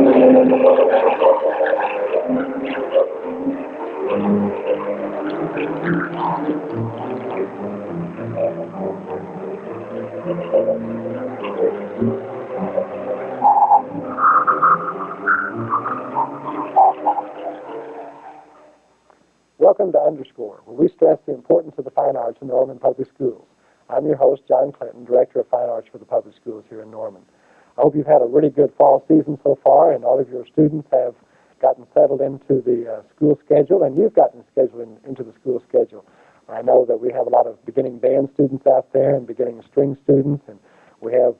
Welcome to Underscore, where we stress the importance of the fine arts in Norman Public Schools. I'm your host, John Clinton, Director of Fine Arts for the Public Schools here in Norman. I hope you've had a really good fall season so far, and all of your students have gotten settled into the school schedule, and you've gotten scheduled into the school schedule. I know that we have a lot of beginning band students out there and beginning string students, and we have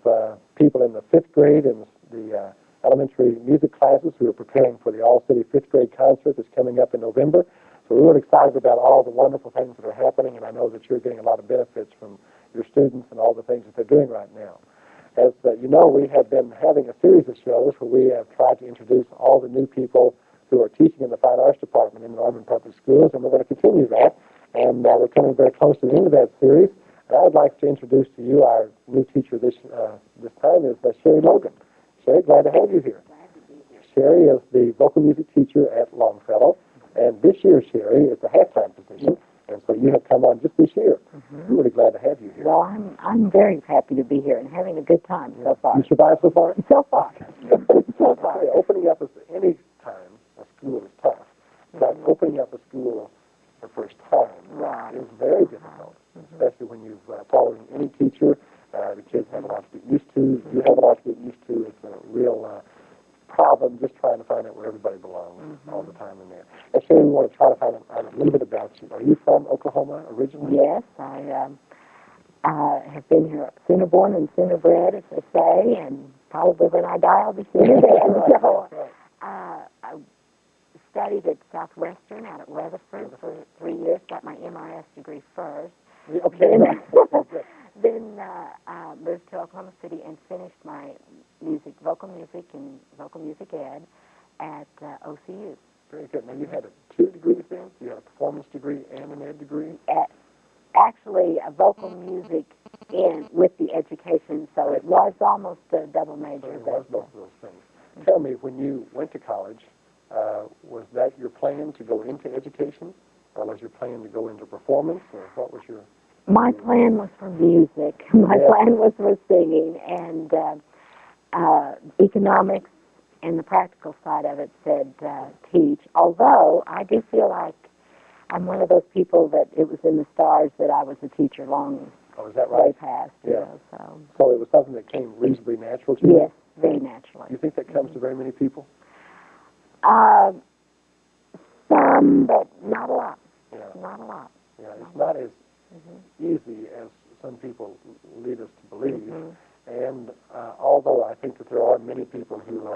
people in the 5th grade and the elementary music classes who are preparing for the All-City 5th grade concert that's coming up in November. So we're really excited about all the wonderful things that are happening, and I know that you're getting a lot of benefits from your students and all the things that they're doing right now. As you know, we have been having a series of shows where we have tried to introduce all the new people who are teaching in the Fine Arts Department in Norman Public Schools, and we're going to continue that. And we're coming very close to the end of that series. And I would like to introduce to you our new teacher this time is Sherry Logan. Sherry, glad to have you here. Glad to be here. Sherry is the vocal music teacher at Longfellow. And this year, Sherry, is a half-time position, and so you have come on just this year. We're really glad to have you here. Well, I'm very happy to be here and having a good time so far. You survived so far? So far. So far. Okay, opening up any time a school is tough, but opening up a school the first time is very difficult, especially when you've followed any teacher. The kids have a lot to get used to. You have a lot to get used to. It's a real problem just trying to find out where everybody belongs all the time in there. And Sherry, we want to try to find out a little bit about you. Are you from Oklahoma originally? Yes, I have been here sooner born and sooner bred, as they say, and probably when I die I'll be sooner dead. So I studied at Southwestern out at Weatherford for 3 years, got my MIS degree first. Okay. Then moved to Oklahoma City and finished my vocal music and vocal music ed at OCU. Very good. Now, you had 2 degrees then? You had a performance degree and an ed degree? Actually, a vocal music with the education, so it was almost a double major. So it was both of those things. Tell me, when you went to college, was that your plan to go into education, or was your plan to go into performance, or what was your... My plan was for music. My plan was for singing, and economics and the practical side of it said teach. Although I do feel like I'm one of those people that it was in the stars that I was a teacher long is that right? way past. Yeah. You know, so it was something that came reasonably natural to you? Yes, very naturally. You think that comes to very many people? Some, but not a lot. Yeah. Not a lot. Yeah, it's not as easy as some people lead us to believe. And although I think that there are many people who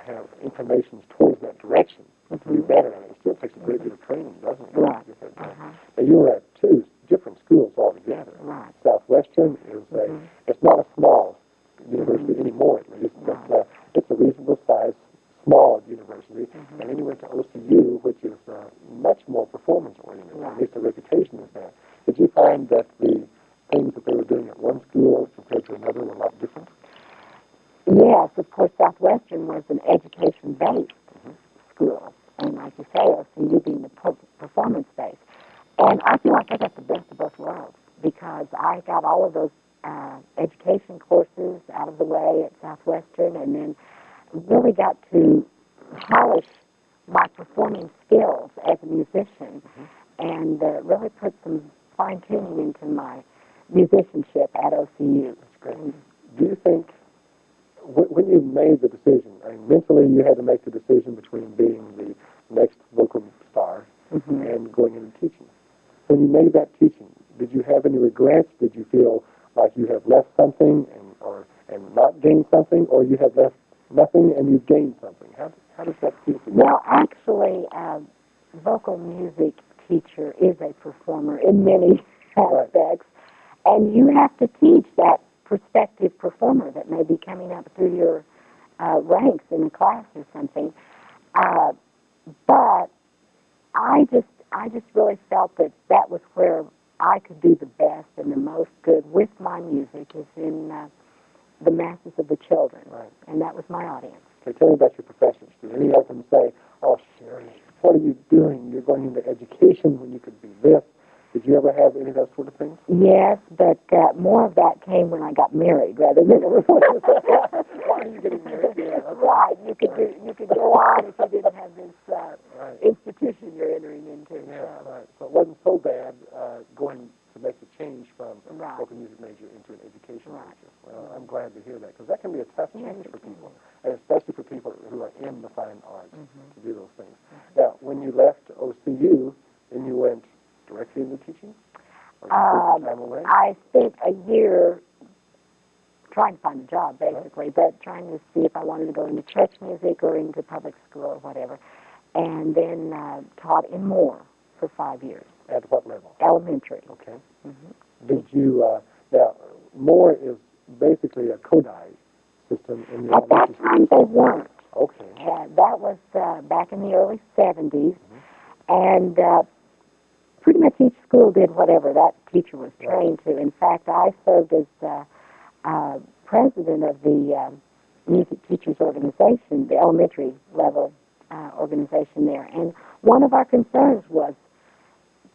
have inclinations towards that direction to be better, and it still takes a great deal of training, doesn't it? Right. Now, you were at 2 different schools altogether. Right. Southwestern is it's not a small university anymore, at least, but it's a reasonable size, small university. And then you went to OCU, which is much more performance-oriented. Right. At least the reputation is there. Did you find that the things that they were doing at one school compared to another were a lot different? Yes, of course, Southwestern was an education-based school, and like you say, OCU being the performance-based. And I feel like I got the best of both worlds because I got all of those education courses out of the way at Southwestern, and then really got to polish my performing skills as a musician, and really put some fine-tuning into my musicianship at OCU. That's great. Do you think, when you made the decision, I mean, mentally you had to make the decision between being the next vocal star and going into teaching. When you made that teaching, did you have any regrets? Did you feel like you have left something and not gained something, or you have left nothing and you've gained something? How does that feel for you? Well, actually, vocal music teacher is a performer in many aspects, and you have to teach that prospective performer that may be coming up through your ranks in a class or something. But I just really felt that was where I could do the best and the most good with my music is in the masses of the children, and that was my audience. Okay, tell me about your professors. Did any of them say, "Oh, Sherry, what are you doing? You're going into education when you could be this"? Did you ever have any of those sort of things? Yes, but more of that came when I got married rather than Why are you getting married? Yeah, okay. right. You could go on if you didn't have this Right. institution you're entering into. Yeah, right. So it wasn't so bad going to make the change from Right. spoken music major into an education Right. major. Well, I'm glad to hear that because that can be a tough Yes, change it for people, can. and especially for people who are in the fine arts Mhm. to do those things. Now, when you left OCU, then you went directly into teaching? Or you took some time away? I spent a year trying to find a job, basically, but trying to see if I wanted to go into church music or into public school or whatever. And then taught in Moore for 5 years. At what level? Elementary. Okay. Mm-hmm. Did you, now, Moore is basically a Kodai system in the At that time, they weren't. Okay. That was back in the early 70s, and pretty much each school did whatever that teacher was trained to. In fact, I served as president of the music teachers organization, the elementary level organization there. And one of our concerns was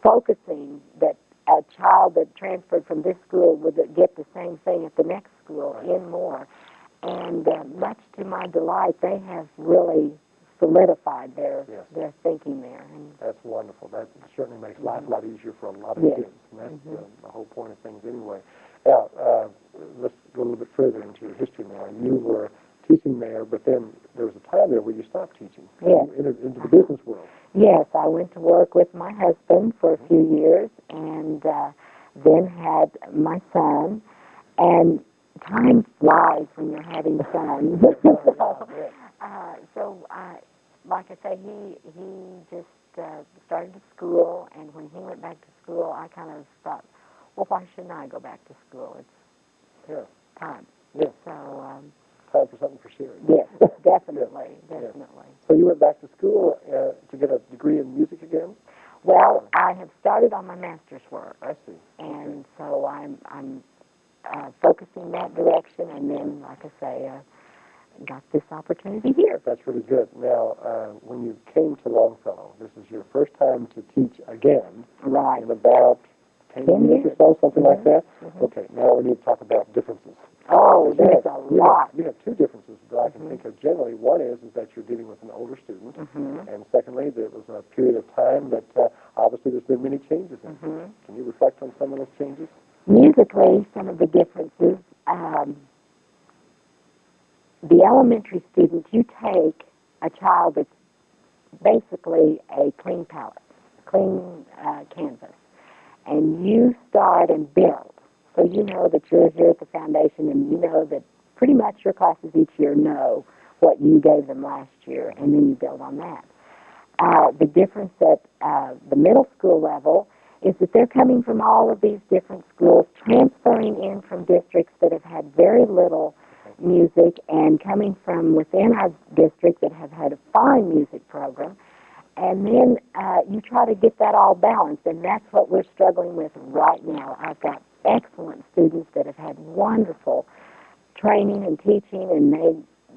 focusing that a child that transferred from this school would get the same thing at the next school in Moore. And much to my delight, they have really solidified their thinking there. And that's wonderful. That certainly makes life a lot easier for a lot of kids. And that's the whole point of things anyway. Now, let's go a little bit further into your history now. You were teaching there, but then there was a time there where you stopped teaching. Yes. You entered into the business world. Yes, I went to work with my husband for a few years and then had my son. And time flies when you're having sons. Like I say, he just started to school, and when he went back to school, I kind of thought, well, why shouldn't I go back to school? It's time. Yeah. So, time for something for serious. Yes, definitely, definitely. So you went back to school to get a degree in music again? Well, I have started on my master's work. I see. And so I'm focusing that direction, and then, like I say, got this opportunity here. That's really good. Now, when you came to Longfellow, this is your first time to teach again. Right. In about 10 years or so, something like that? Okay, now we need to talk about differences. Oh, there's a lot. You have two differences that I can think of generally. One is that you're dealing with an older student, and secondly, there was a period of time that obviously there's been many changes in. Can you reflect on some of those changes? Musically, some of the differences, the elementary students, you take a child that's basically a clean palette, clean canvas, and you start and build. So you know that you're here at the foundation, and you know that pretty much your classes each year know what you gave them last year, and then you build on that. The difference at the middle school level is that they're coming from all of these different schools, transferring in from districts that have had very little music and coming from within our district that have had a fine music program. And then you try to get that all balanced, and that's what we're struggling with right now. I've got excellent students that have had wonderful training and teaching, and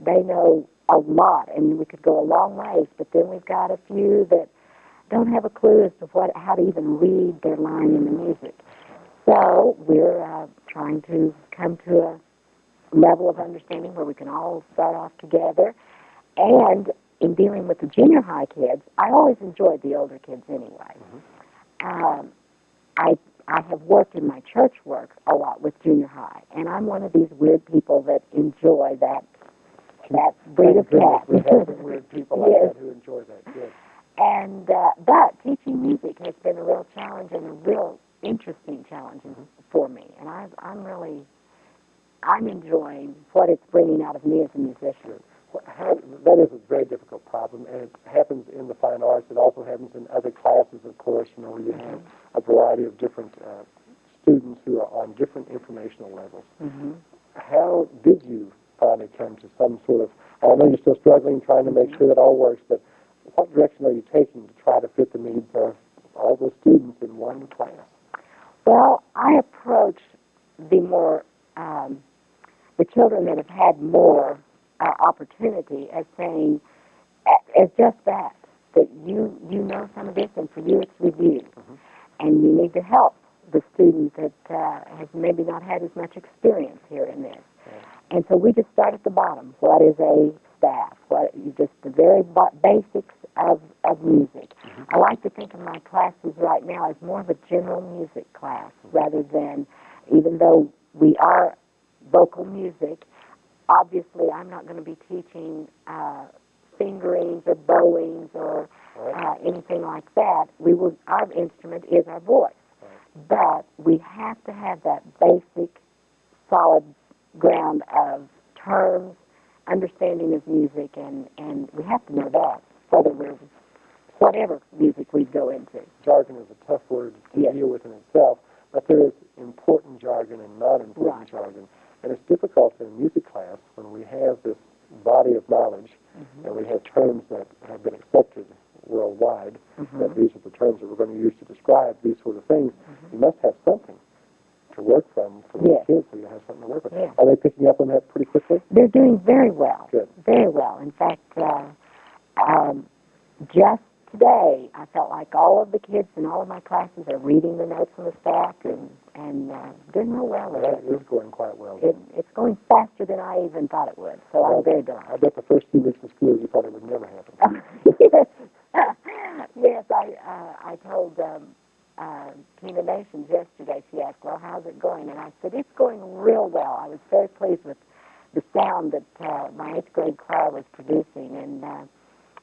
they know a lot, and we could go a long ways, but then we've got a few that don't have a clue as to how to even read their line in the music. So we're trying to come to a level of understanding where we can all start off together. And in dealing with the junior high kids, I always enjoyed the older kids anyway. I have worked in my church work a lot with junior high, and I'm one of these weird people that enjoy that breed of cat. We have some weird people like that who enjoy that. Good. And but teaching music has been a real challenge and a real interesting challenge for me, and I'm enjoying what it's bringing out of me as a musician. That is a very difficult problem, and it happens in the fine arts. It also happens in other classes, of course, where you have a variety of different students who are on different informational levels. How did you finally come to some sort of, I know you're still struggling, trying to make sure that all works, but what direction are you taking to try to fit the needs of all those students in one class? Well, I approach the children that have had more opportunity as saying, as just that you know some of this, and for you it's review, and you need to help the student that has maybe not had as much experience here in this. And so we just start at the bottom. What is a staff? Just the very basics of music. I like to think of my classes right now as more of a general music class rather than, even though we are vocal music, obviously I'm not going to be teaching fingerings or bowings or anything like that. Our instrument is our voice. But we have to have that basic, solid ground of terms, understanding of music, and we have to know that, whatever music we go into. Jargon is a tough word to deal with in itself, but there is important jargon and non-important jargon. And it's difficult in a music class when we have this body of knowledge and we have terms that have been accepted worldwide, that these are the terms that we're going to use to describe these sort of things. You must have something to work from for the kids, so you have something to work with. Are they picking up on that pretty quickly? They're doing very well. Good. Very well. In fact, just today, I felt like all of the kids in all of my classes are reading the notes on the staff and doing real well with it. That is going quite well. It's going faster than I even thought it would, so I'm very delighted. I bet the first 2 weeks of school you thought it would never happen. Yes, I told Tina Nations yesterday. She asked, well, how's it going? And I said, it's going real well. I was very pleased with the sound that my 8th grade choir was producing. And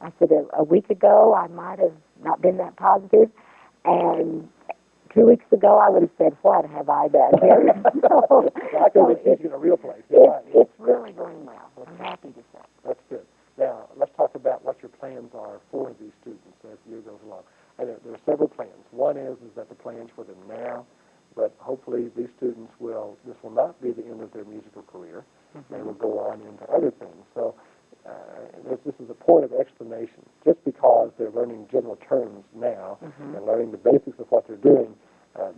I said, a week ago, I might have not been that positive. And 2 weeks ago, I would have said, what have I done here? I can it's in a real place. It's really going well. I'm happy to say. That's good. Now, let's talk about what your plans are for these students as the year goes along. And there are several plans. One is that the plans for them now, but hopefully these students this will not be the end of their musical career. They will go on into other things. So this is a point of explanation. Just because they're learning general terms now and learning the basics of what they're doing,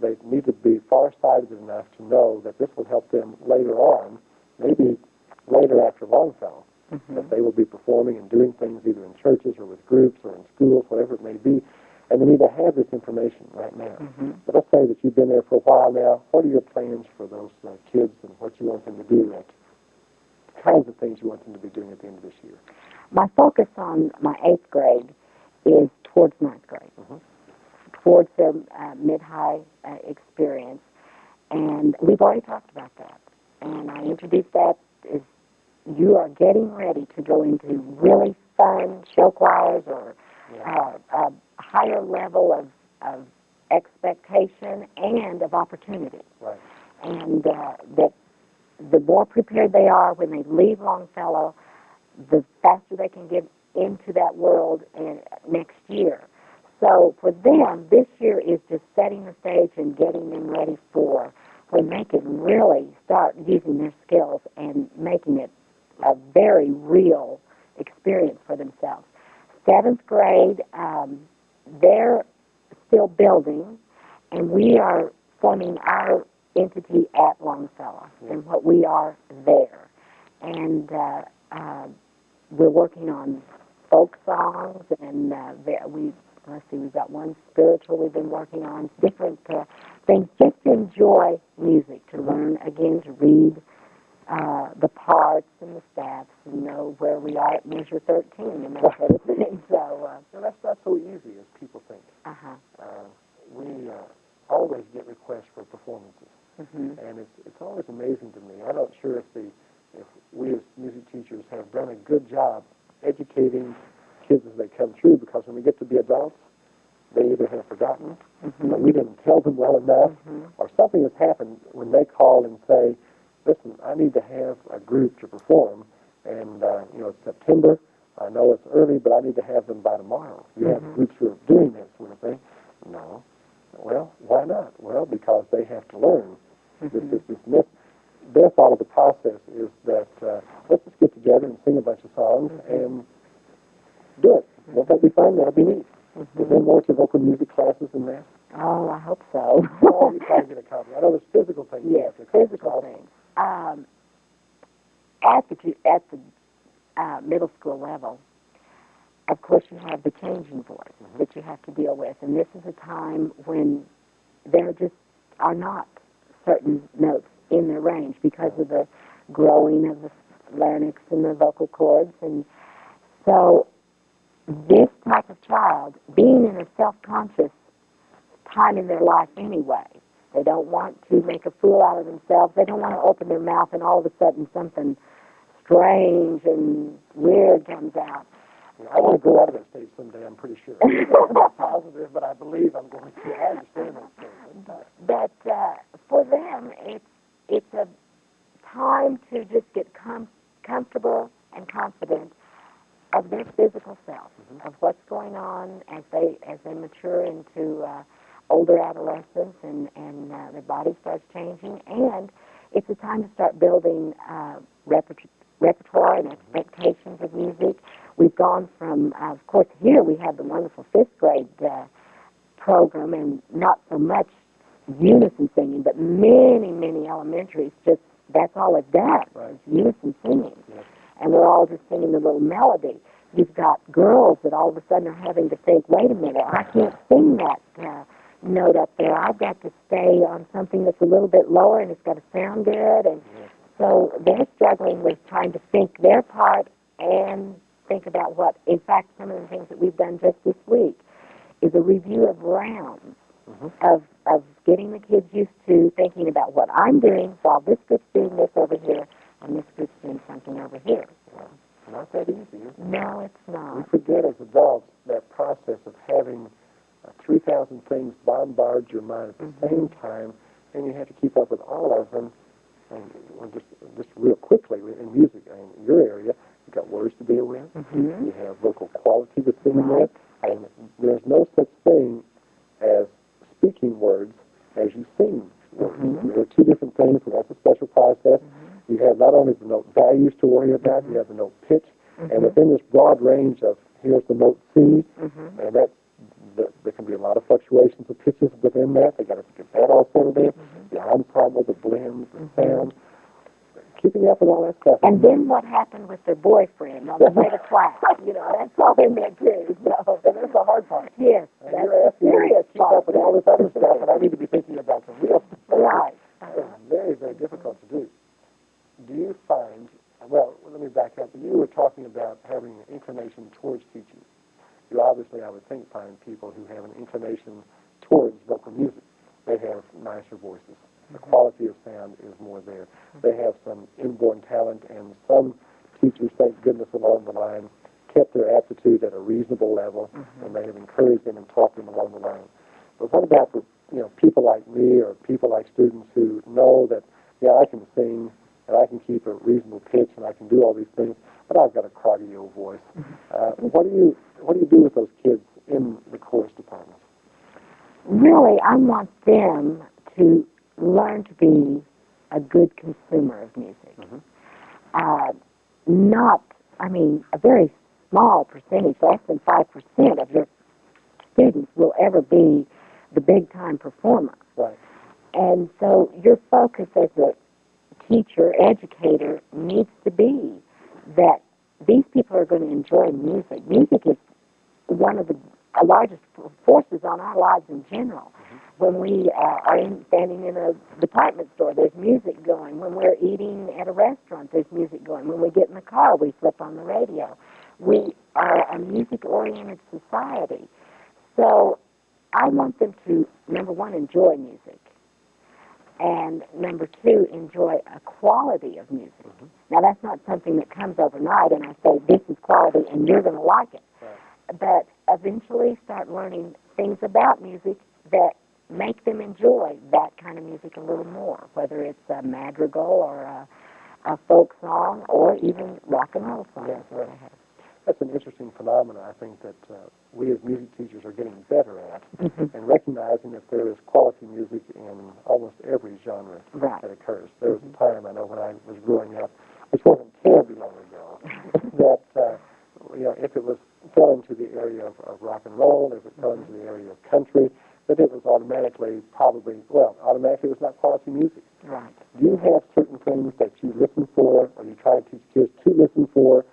they need to be far-sighted enough to know that this will help them later on, maybe later after Longfellow, that they will be performing and doing things either in churches or with groups or in schools, whatever it may be, and they need to have this information right now. But let's say that you've been there for a while now. What are your plans for those kids and what you want them to do, the kinds of things you want them to be doing at the end of this year? My focus on my 8th grade is towards 9th grade, towards their mid-high experience, and we've already talked about that. And I introduced that as you are getting ready to go into really fun show choirs or a higher level of expectation and of opportunity. Right. And that the more prepared they are when they leave Longfellow, the faster they can get into that world next year. So for them, this year is just setting the stage and getting them ready for when they can really start using their skills and making it a very real experience for themselves. 7th grade, they're still building, and we are forming our entity at Longfellow and what we are there. And we're working on folk songs, and we've got one spiritual we've been working on, different things just to enjoy music, to learn, again, to read the parts and the staffs and know where we are at measure 13 and that sort of thing. So that's not so easy as people think. We always get requests for performances, and it's always amazing to me. I'm not sure if we as music teachers have done a good job educating kids as they come through, because when we get to be adults, they either have forgotten, or we didn't tell them well enough, or something has happened when they call and say, listen, I need to have a group to perform, and it's September. I know it's early, but I need to have them by tomorrow. You have groups who are doing that sort of thing. No. Well, why not? Well, because they have to learn. Their thought of the process is that let's just get together and sing a bunch of songs and do it. Won't that be fun? That'll be neat. Is there more to vocal music classes than that? Oh, I hope so. Well, you try to get a copy. I know there's physical things. Yes, physical things. At the middle school level, of course you have the changing voice that you have to deal with. And this is a time when there just are not certain notes in their range because of the growing of the larynx and the vocal cords. And so this type of child, being in a self-conscious time in their life anyway, they don't want to make a fool out of themselves. They don't want to open their mouth and all of a sudden something strange and weird comes out. I want to go out of that stage someday, I'm pretty sure. I'm not positive, but I believe I'm going to. I understand that stage. But for them, it's a time to just get comfortable and confident of their physical self, of what's going on as they mature into older adolescence and their body starts changing. And it's a time to start building repertoire and expectations of music. We've gone from, of course, here we have the wonderful fifth grade program, and not so much unison singing, but many, many elementaries, just that's all it does, is unison singing. Yes. And we're all just singing the little melody. You've got girls that all of a sudden are having to think, wait a minute, I can't sing that note up there. I've got to stay on something that's a little bit lower, and it's got to sound good. And so they're struggling with trying to think their part and think about what, in fact, some of the things that we've done just this week is a review of rounds of getting the kids used to thinking about what I'm doing while this group's doing this over here and this group's doing something over here. Well, not that easy, is it? No, it's not. We forget as adults that process of having 3,000 things bombard your mind at the same time, and you have to keep up with all of them. And just real quickly, in music, in your area, you've got words to deal with. You have vocal quality to sing with. And there's no such thing as speaking words as you sing words. There are two different things, and that's a special process. You have not only the note values to worry about, you have the note pitch, and within this broad range of here's the note C, and there can be a lot of fluctuations of pitches within that. They got to get that all settled in. The ensemble, the blends, the sound, keeping up with all that stuff. And then what happened with their boyfriend on the way to class? You know, that's all in there too. So and that's the hard part. Yes, and that's you're asking me to keep part. up with all this other stuff, and I need to be thinking about the real stuff. Right. It's very, very difficult to do. Do you find, well, let me back up. You were talking about having an inclination towards teaching. You obviously, I would think, find people who have an inclination towards vocal music. They have nicer voices. The quality of sound is more there. They have some inborn talent, and some teachers, thank goodness, along the line, kept their aptitude at a reasonable level, and they have encouraged them and taught them along the line. But what about the, people like me or people like students who know that, I can sing and I can keep a reasonable pitch and I can do all these things, but I've got a craggy old voice. What do you do with those kids in the chorus department? Really, I want them to learn to be a good consumer of music. A very small percentage, less than 5% of your students will ever be the big-time performer. Right. And so your focus as a teacher, educator, needs to be that these people are going to enjoy music. Music is one of the largest forces on our lives in general. When we are standing in a department store, there's music going. When we're eating at a restaurant, there's music going. When we get in the car, we flip on the radio. We are a music-oriented society. So I want them to, number one, enjoy music. And number two, enjoy a quality of music. Now, that's not something that comes overnight, and I say, this is quality, and you're going to like it. Right. But eventually start learning things about music that make them enjoy that kind of music a little more, whether it's a madrigal or a folk song or even rock and roll song. Yes, right. That's an interesting phenomenon, I think, that we as music teachers are getting better at, and recognizing that there is quality music in almost every genre that occurs. There was a time, I know, when I was growing up, which wasn't terribly long ago, that if it was fell into the area of rock and roll, if it fell into the area of country, that it was automatically it was not quality music. Right. Do you have certain things that you listen for, or you try to teach kids to listen for,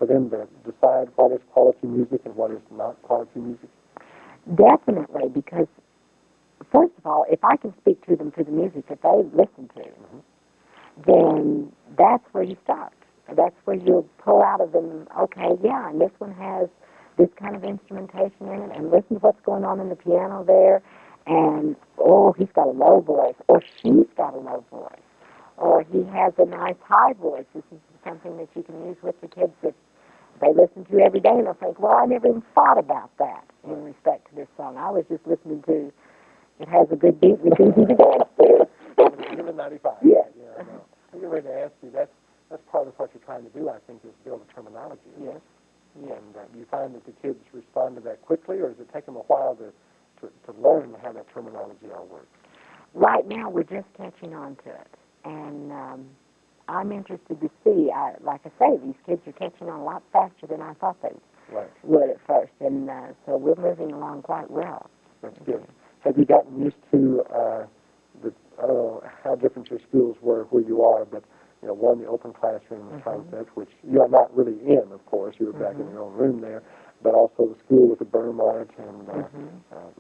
for them to decide what is quality music and what is not quality music? Definitely, because first of all, if I can speak to them through the music that they listen to, then that's where you start. That's where you'll pull out of them, okay, yeah, and this one has this kind of instrumentation in it, and listen to what's going on in the piano there, and, oh, he's got a low voice, or she's got a low voice, or he has a nice high voice. This is something that you can use with the kids that they listen to every day, and they'll think, well, I never even thought about that in respect to this song. I was just listening to, it has a good beat, which is easy to dance to. Give it 95. Yes. Yeah, I know. I'm getting ready to ask you, that's part of what you're trying to do, I think, is build a terminology. Yes. Yes. And do you find that the kids respond to that quickly, or does it take them a while to learn how that terminology all works? Right now, we're just catching on to it. And I'm interested to see, like I say, these kids are catching on a lot faster than I thought they would at first. And so we're moving along quite well. That's good. Have you gotten used to I don't know how different your schools were where you are, but one, the open classroom concept, which you are not really in, of course. You were back in your own room there, but also the school with the berm on it. And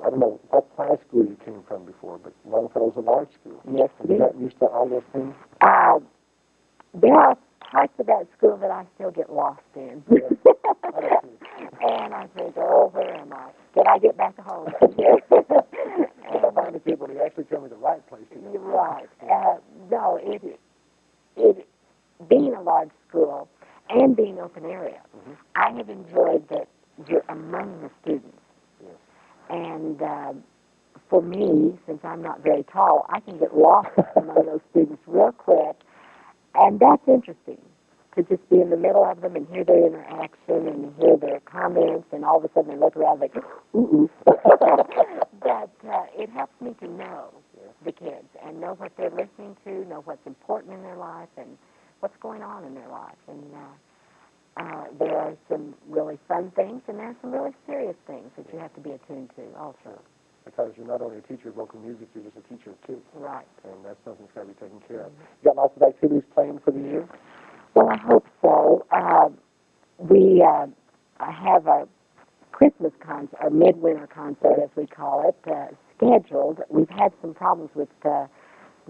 I don't know what high school you came from before, but Longfellow's a large school. Yes, Have you gotten used to all those things? There are parts of that school that I still get lost in. Yes. And I think, oh, where am I? Did I get back home? I find the people who actually tell me the right place to go. You're right. No, it being a large school and being open area, I have enjoyed that you're among the students. Yes. And for me, since I'm not very tall, I can get lost among those students real quick. And that's interesting, to just be in the middle of them and hear their interaction and hear their comments, and all of a sudden they look around like, ooh. But it helps me to know the kids and know what they're listening to, know what's important in their life and what's going on in their life. And there are some really fun things, and there are some really serious things that you have to be attuned to also. Because you're not only a teacher of vocal music, you're just a teacher of kids. Right. And that's something that's got to be taken care of. You got lots of activities planned for the year? Well, I hope so. We have our Christmas concert, our midwinter concert, as we call it, scheduled. We've had some problems with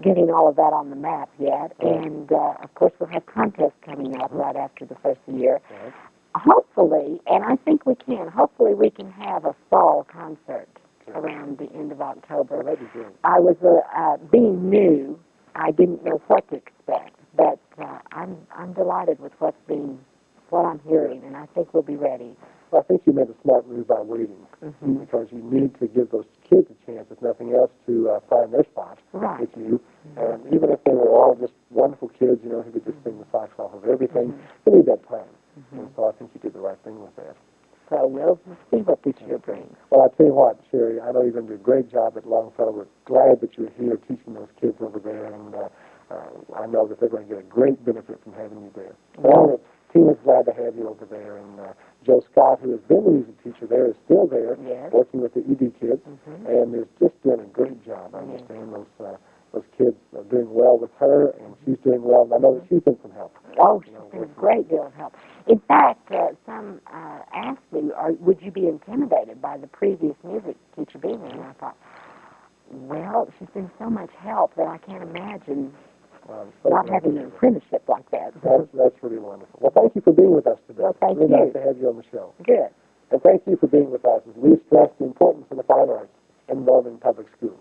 getting all of that on the map yet. And, of course, we'll have contests coming up right after the first of the year. Right. Hopefully, and I think we can, hopefully we can have a fall concert around the end of October. Well, that'd be good. I was, being new, I didn't know what to expect, but I'm delighted with what I'm hearing, and I think we'll be ready. Well, I think you made a smart move by waiting, because you need to give those kids a chance, if nothing else, to find their spot with you. And even if they were all just wonderful kids, who could just sing the socks off of everything, they need that time. And so I think you did the right thing with that. So we'll see what this year brings. Well, I tell you what, Sherry, I know you're going to do a great job at Longfellow. We're glad that you're here teaching those kids over there, and I know that they're going to get a great benefit from having you there. Well, the team is glad to have you over there, and Joe Scott, who has been the music teacher there, is still there, working with the ED kids, and is just doing a great job. I understand those kids are doing well with her, and she's doing well, and I know that she's been some help. Oh, she's been a great deal of help. In fact, some asked me, would you be intimidated by the previous music teacher being there? And I thought, well, she's been so much help that I can't imagine not having an apprenticeship like that. That's really wonderful. Well, thank you for being with us today. Well, thank you. you. Nice to have you on the show. Good. And thank you for being with us as we stress the importance of the fine arts in Norman Public Schools.